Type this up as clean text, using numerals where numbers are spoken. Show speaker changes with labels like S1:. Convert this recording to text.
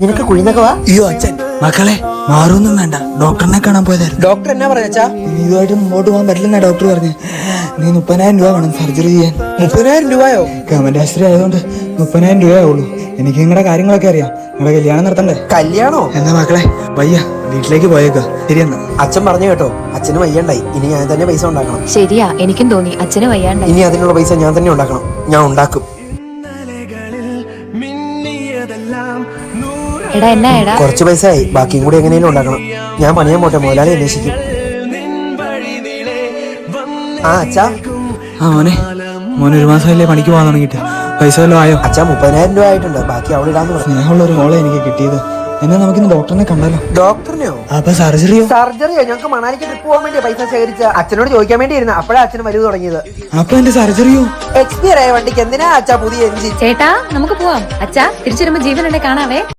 S1: നിനക്ക് കുഴിനൊക്കെ വാ.
S2: അയ്യോ അച്ഛൻ, മക്കളെ മാറൊന്നും വേണ്ട, ഡോക്ടറിനെ കാണാൻ പോയതായിരുന്നു.
S1: ഡോക്ടർ എന്നാ പറഞ്ഞാ?
S2: ഇതുമായിട്ട് മുമ്പോട്ട് പോകാൻ പറ്റില്ലെന്നാ ഡോക്ടർ പറഞ്ഞു. നീ 30,000 രൂപ വേണം സർജറി ചെയ്യാൻ.
S1: 30,000 രൂപയോ?
S2: ഗവൺമെന്റ് ആശുപത്രി ആയതുകൊണ്ട് 30,000 രൂപയേ ഉള്ളൂ. എനിക്ക് നിങ്ങളുടെ കാര്യങ്ങളൊക്കെ അറിയാം. നിങ്ങളുടെ കല്യാണം നടത്തണ്ടേ?
S1: കല്യാണോ?
S2: എന്നാ മക്കളെ വയ്യ, വീട്ടിലേക്ക് പോയേക്ക. ശരിയെന്നാ.
S1: അച്ഛൻ പറഞ്ഞു കേട്ടോ, അച്ഛന് വയ്യണ്ടായി. ഇനി ഞാൻ തന്നെ പൈസ ഉണ്ടാക്കണം.
S3: ശരിയാ, എനിക്കും തോന്നി അച്ഛന് വയ്യാണ്ടായി.
S1: ഇനി അതിനുള്ള പൈസ ഞാൻ തന്നെ ഉണ്ടാക്കണം. ഞാൻ ഉണ്ടാക്കും.
S3: എടാ എന്നാ എടാ?
S1: കുറച്ച് പൈസ ആയി, ബാക്കിയും കൂടി എങ്ങനെയും ഉണ്ടാക്കണം. ഞാൻ പണിയാൻ പോട്ടെ, മുതലാളി അന്വേഷിക്കും. ആ അച്ഛാ.
S2: ആ മോനെ, മോനെ 1 മാസമല്ലേ പണിക്ക് പോകാൻ തുടങ്ങിയിട്ട്? പൈസ വല്ലതും ആയോ?
S1: അച്ഛാ 30,000 രൂപ ആയിട്ടുണ്ട്, ബാക്കി അവിടെ ഇടാന്ന് പറഞ്ഞു.
S2: സ്നേഹമുള്ള ഒരു മോളെ എനിക്ക് കിട്ടിയത്. എന്നാ നമുക്കിന്ന് ഡോക്ടറിനെ കണ്ടാലോ?
S1: ഡോക്ടറിനെയോ?
S2: അപ്പൊ സർജറിയോ?
S1: സർജറിയോ? ഞങ്ങൾക്ക് മണാലിക്ക് ട്രിപ്പ് പോകാൻ വേണ്ടി പൈസ ശേഖരിച്ച അച്ഛനോട് ചോദിക്കാൻ വേണ്ടി ഇരുന്ന അപ്പോഴാണ് അച്ഛന് വരവ് തുടങ്ങിയത്.
S2: അപ്പൊ എന്റെ സർജറിയോ?
S1: എക്സ്പയർ ആയ വണ്ടിക്ക് എന്തിനാ അച്ഛാ പുതിയ എഞ്ചിൻ?
S3: ചേട്ടാ നമുക്ക് പോവാം. അച്ഛാ തിരിച്ചു വരുമ്പോ ജീവനുണ്ടെ കാണാവേ.